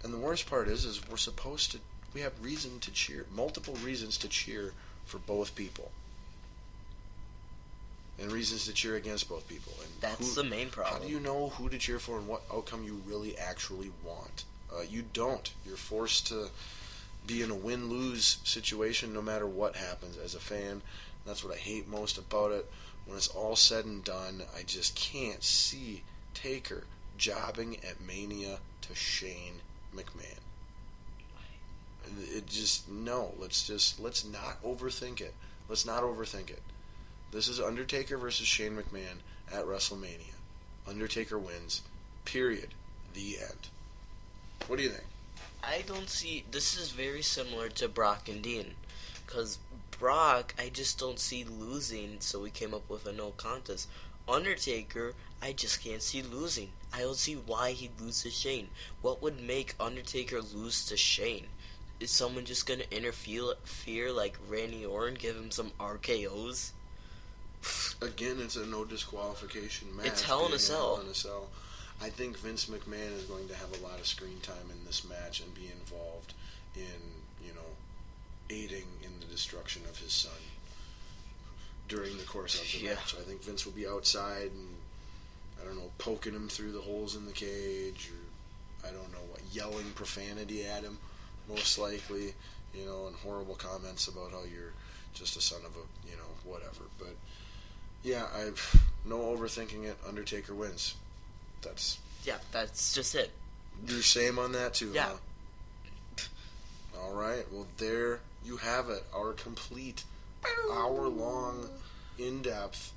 And the worst part is we have reason to cheer, multiple reasons to cheer for both people. And reasons to cheer against both people. And that's the main problem. How do you know who to cheer for and what outcome you really actually want? You don't. You're forced to be in a win-lose situation no matter what happens as a fan. That's what I hate most about it. When it's all said and done, I just can't see Taker jobbing at Mania to Shane McMahon. It just, no, let's not overthink it. Let's not overthink it. This is Undertaker versus Shane McMahon at WrestleMania. Undertaker wins. Period. The end. What do you think? I don't see... This is very similar to Brock and Dean. Because Brock, I just don't see losing, so we came up with a no contest. Undertaker, I just can't see losing. I don't see why he'd lose to Shane. What would make Undertaker lose to Shane? Is someone just going to interfere like Randy Orton, give him some RKOs? Again, it's a no disqualification match. It's Hell in a Cell. I think Vince McMahon is going to have a lot of screen time in this match and be involved in, aiding in the destruction of his son during the course of the match. I think Vince will be outside and, poking him through the holes in the cage or, yelling profanity at him, most likely, and horrible comments about how you're just a son of a, whatever. But, yeah, I've no overthinking it. Undertaker wins. That's just it. You're same on that too, yeah. Huh? All right. Well, there you have it. Our complete hour-long, in-depth,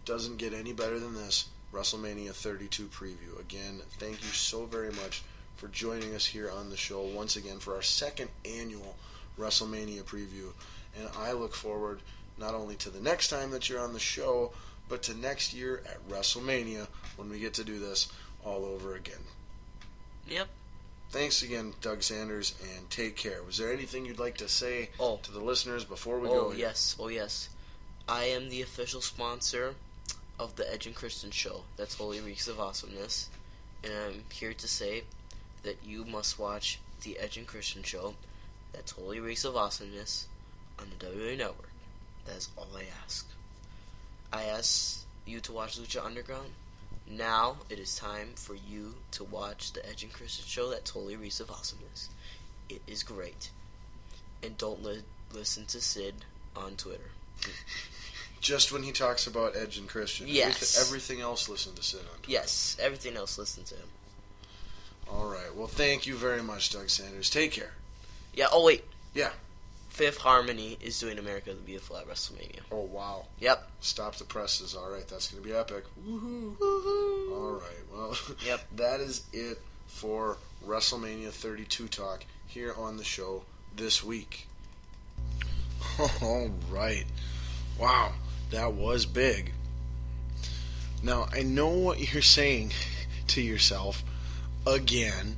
doesn't get any better than this, WrestleMania 32 preview. Again, thank you so very much for joining us here on the show once again for our second annual WrestleMania preview. And I look forward not only to the next time that you're on the show, but to next year at WrestleMania when we get to do this all over again. Yep. Thanks again, Doug Sanders, and take care. Was there anything you'd like to say to the listeners before we go? Oh, yes. I am the official sponsor of the Edge and Christian show. That's Holy Weeks of Awesomeness. And I'm here to say that you must watch the Edge and Christian show. That's Holy Weeks of Awesomeness on the WWE Network. That is all I ask. I ask you to watch Lucha Underground. Now it is time for you to watch the Edge and Christian show. That's Holy Weeks of Awesomeness. It is great. And don't listen to Sid on Twitter. Just when he talks about Edge and Christian. Yes. Everything else, listen to Sid on Twitter. Yes, everything else, listen to him. All right. Well, thank you very much, Doug Sanders. Take care. Yeah. Oh, wait. Yeah. Fifth Harmony is doing America the Beautiful at WrestleMania. Oh, wow. Yep. Stop the presses. All right. That's going to be epic. Woohoo. Woohoo. All right. Well, yep. That is it for WrestleMania 32 talk here on the show this week. All right. Wow. That was big. Now, I know what you're saying to yourself again.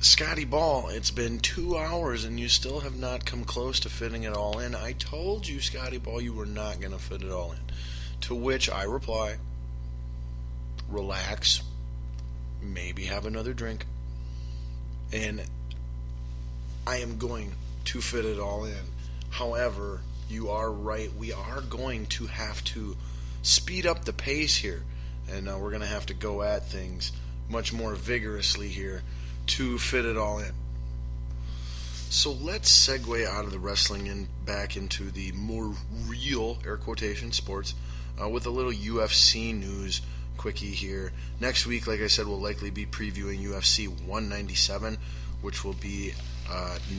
Scotty Ball, it's been 2 hours and you still have not come close to fitting it all in. I told you, Scotty Ball, you were not going to fit it all in. To which I reply, relax, maybe have another drink, and I am going to fit it all in. However, you are right. We are going to have to speed up the pace here, and we're going to have to go at things much more vigorously here to fit it all in. So let's segue out of the wrestling and back into the more real, air quotation, sports with a little UFC news quickie here. Next week, like I said, we'll likely be previewing UFC 197, which will be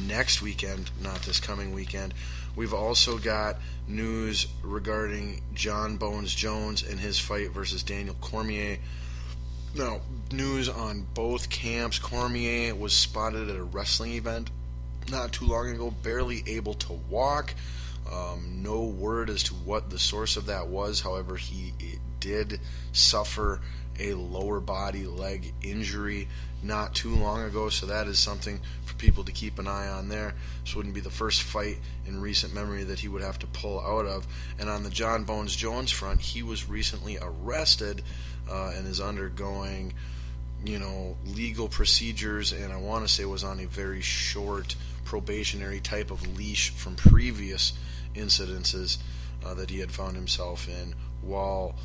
next weekend, not this coming weekend. We've also got news regarding John Bones Jones and his fight versus Daniel Cormier. Now, news on both camps. Cormier was spotted at a wrestling event not too long ago, barely able to walk. No word as to what the source of that was. However, he did suffer a lower body leg injury not too long ago, so that is something for people to keep an eye on there. This wouldn't be the first fight in recent memory that he would have to pull out of. And on the John Bones Jones front, he was recently arrested and is undergoing legal procedures, and I want to say was on a very short probationary type of leash from previous incidences that he had found himself in while,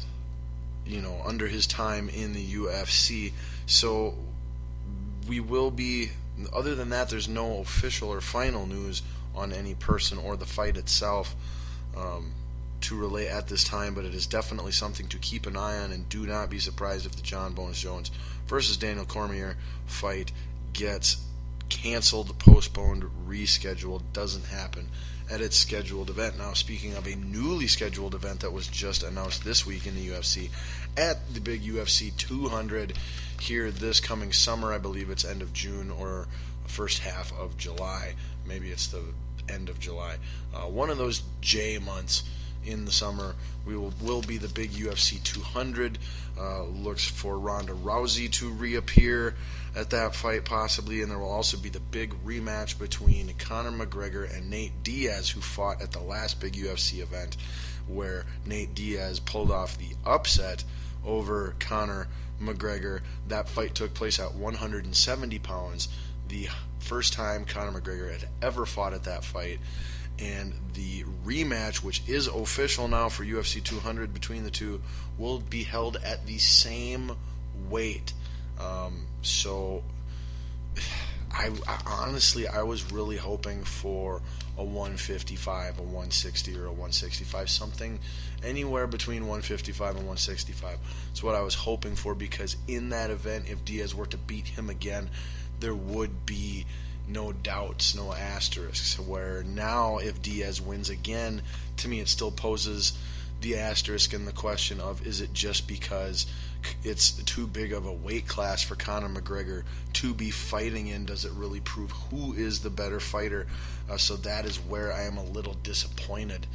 under his time in the UFC. So we will be, other than that, there's no official or final news on any person or the fight itself to relay at this time, but it is definitely something to keep an eye on, and do not be surprised if the John Bones Jones versus Daniel Cormier fight gets canceled, postponed, rescheduled, doesn't happen at its scheduled event. Now, speaking of a newly scheduled event that was just announced this week in the UFC, at the big UFC 200 here this coming summer, I believe it's end of June or first half of July, maybe it's the end of July, one of those J months in the summer, will be the big UFC 200. Looks for Ronda Rousey to reappear at that fight possibly, and there will also be the big rematch between Conor McGregor and Nate Diaz, who fought at the last big UFC event, where Nate Diaz pulled off the upset over Conor McGregor. That fight took place at 170 pounds, the first time Conor McGregor had ever fought at that fight. And the rematch, which is official now for UFC 200 between the two, will be held at the same weight. So I honestly, I was really hoping for a 155, a 160, or a 165, something anywhere between 155 and 165. That's what I was hoping for, because in that event, if Diaz were to beat him again, there would be no doubts, no asterisks, where now if Diaz wins again, to me it still poses the asterisk and the question of, is it just because it's too big of a weight class for Conor McGregor to be fighting in? Does it really prove who is the better fighter? So that is where I am a little disappointed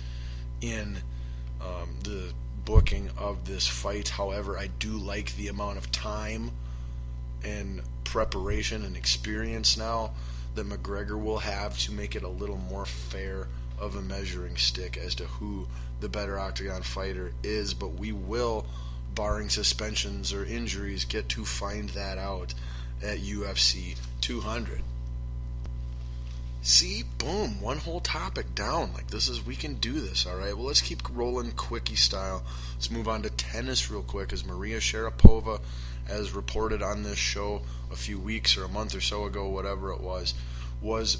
in the booking of this fight. However, I do like the amount of time and preparation and experience now that McGregor will have to make it a little more fair of a measuring stick as to who the better octagon fighter is. But we will, barring suspensions or injuries, get to find that out at UFC 200. See, boom, one whole topic down. Like, we can do this, all right? Well, let's keep rolling quickie style. Let's move on to tennis real quick, as Maria Sharapova, as reported on this show a few weeks or a month or so ago, whatever it was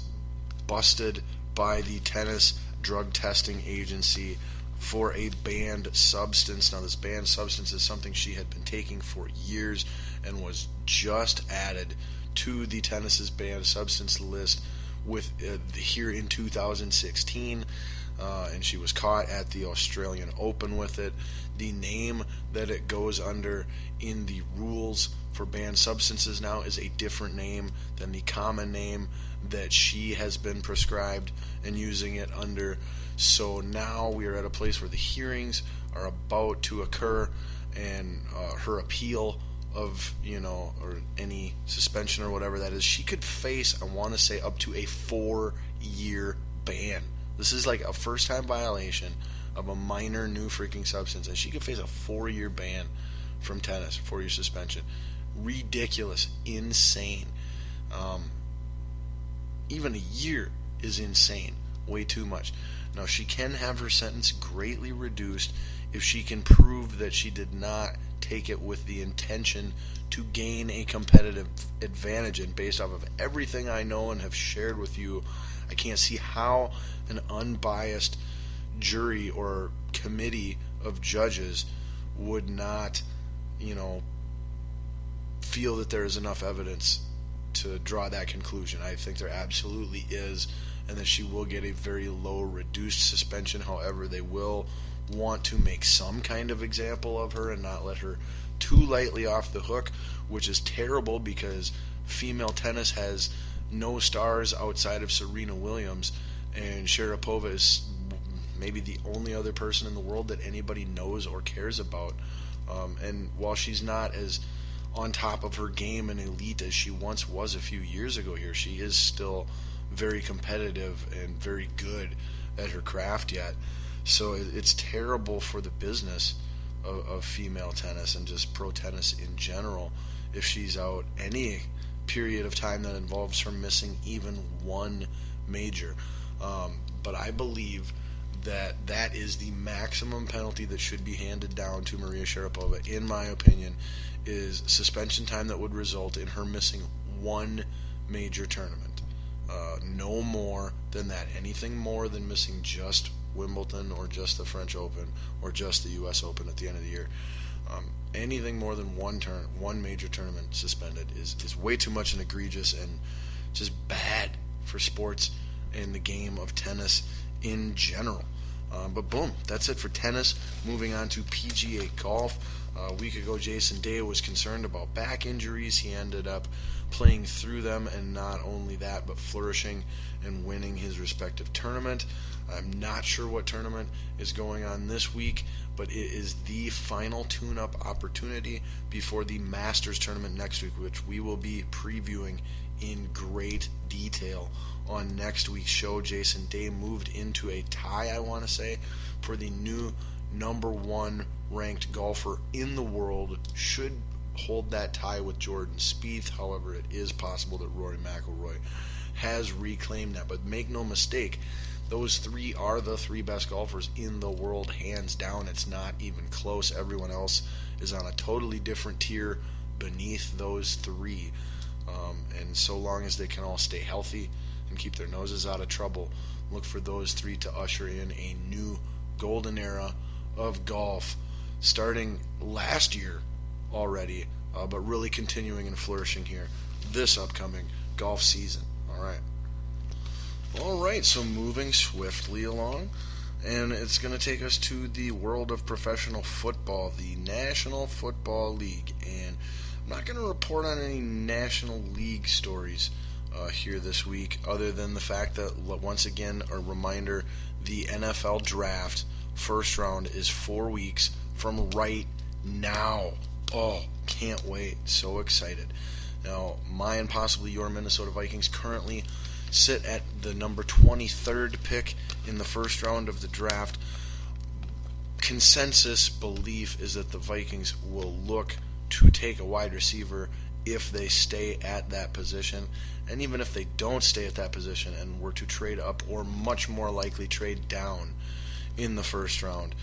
busted by the tennis drug testing agency for a banned substance. Now, this banned substance is something she had been taking for years and was just added to the tennis's banned substance list with here in 2016, and she was caught at the Australian Open with it. The name that it goes under in the rules for banned substances now is a different name than the common name that she has been prescribed and using it under. So now we are at a place where the hearings are about to occur, and her appeal of, or any suspension or whatever that is, she could face, I want to say, up to a 4-year ban. This is like a first-time violation of a minor new freaking substance, and she could face a 4-year ban from tennis, 4-year suspension. Ridiculous, insane. Even a year is insane, way too much. Now, she can have her sentence greatly reduced if she can prove that she did not take it with the intention to gain a competitive advantage. And based off of everything I know and have shared with you, I can't see how an unbiased jury or committee of judges would not, feel that there is enough evidence to draw that conclusion. I think there absolutely is, and that she will get a very low reduced suspension. However, they will want to make some kind of example of her and not let her too lightly off the hook, which is terrible because female tennis has no stars outside of Serena Williams, and Sharapova is maybe the only other person in the world that anybody knows or cares about. And while she's not as on top of her game and elite as she once was a few years ago here, she is still very competitive and very good at her craft yet. So it's terrible for the business of female tennis and just pro tennis in general if she's out any period of time that involves her missing even one major. But I believe that is the maximum penalty that should be handed down to Maria Sharapova, in my opinion, is suspension time that would result in her missing one major tournament. No more than that. Anything more than missing just Wimbledon or just the French Open or just the U.S. Open at the end of the year. Anything more than one major tournament suspended is way too much and egregious and just bad for sports and the game of tennis in general. But boom, that's it for tennis. Moving on to PGA golf. A week ago, Jason Day was concerned about back injuries. He ended up playing through them, and not only that, but flourishing and winning his respective tournament. I'm not sure what tournament is going on this week, but it is the final tune-up opportunity before the Masters tournament next week, which we will be previewing in great detail on next week's show. Jason Day moved into a tie, I want to say, for the new number one ranked golfer in the world. Should hold that tie with Jordan Spieth. However, it is possible that Rory McIlroy has reclaimed that. But make no mistake, those three are the three best golfers in the world, hands down. It's not even close. Everyone else is on a totally different tier beneath those three. And so long as they can all stay healthy and keep their noses out of trouble, look for those three to usher in a new golden era of golf, starting last year already, but really continuing and flourishing here this upcoming golf season. All right, so moving swiftly along, and it's going to take us to the world of professional football, the National Football League. And I'm not going to report on any National League stories here this week, other than the fact that, once again, a reminder, the NFL Draft first round is 4 weeks from right now. Oh, can't wait. So excited. Now, my and possibly your Minnesota Vikings currently sit at the number 23rd pick in the first round of the draft. Consensus belief is that the Vikings will look to take a wide receiver if they stay at that position. And even if they don't stay at that position and were to trade up, or much more likely trade down in the first round,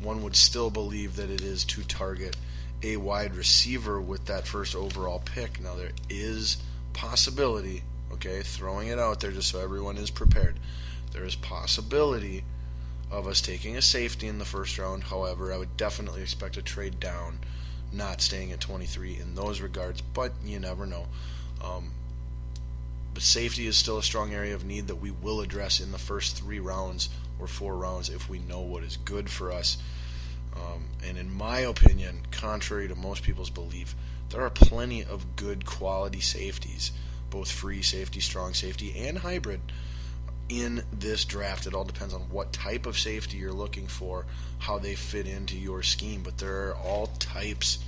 one would still believe that it is to target a wide receiver with that first overall pick. Now, there is possibility, okay, throwing it out there just so everyone is prepared, there is possibility of us taking a safety in the first round. However, I would definitely expect a trade down, not staying at 23 in those regards, but you never know. But safety is still a strong area of need that we will address in the first 3 rounds or 4 rounds if we know what is good for us. And in my opinion, contrary to most people's belief, there are plenty of good quality safeties, both free safety, strong safety, and hybrid, in this draft. It all depends on what type of safety you're looking for, how they fit into your scheme, but there are all types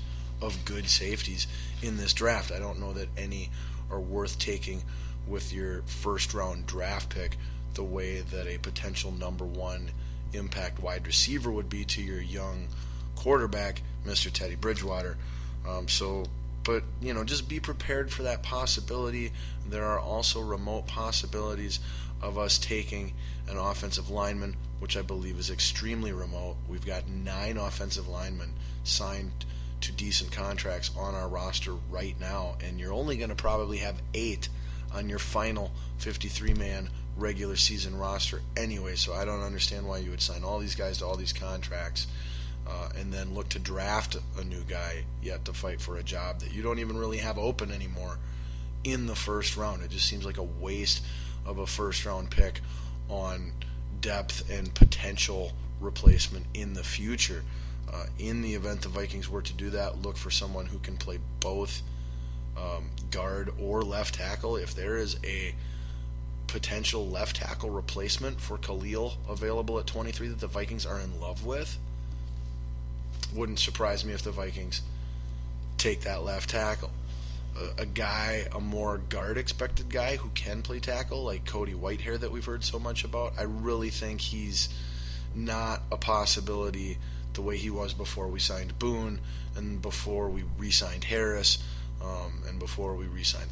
of good safeties in this draft. I don't know that any are worth taking with your first round draft pick the way that a potential number 1 impact wide receiver would be to your young quarterback, Mr. Teddy Bridgewater. But just be prepared for that possibility. There are also remote possibilities of us taking an offensive lineman, which I believe is extremely remote. We've got 9 offensive linemen signed to decent contracts on our roster right now, and you're only going to probably have 8 on your final 53-man regular season roster anyway, so I don't understand why you would sign all these guys to all these contracts and then look to draft a new guy yet to fight for a job that you don't even really have open anymore in the first round. It just seems like a waste of a first round pick on depth and potential replacement in the future. In the event the Vikings were to do that, look for someone who can play both guard or left tackle. If there is a potential left tackle replacement for Khalil available at 23 that the Vikings are in love with, wouldn't surprise me if the Vikings take that left tackle. A more guard expected guy who can play tackle, like Cody Whitehair that we've heard so much about, I really think he's not a possibility the way he was before we signed Boone, and before we re-signed Harris, and before we re-signed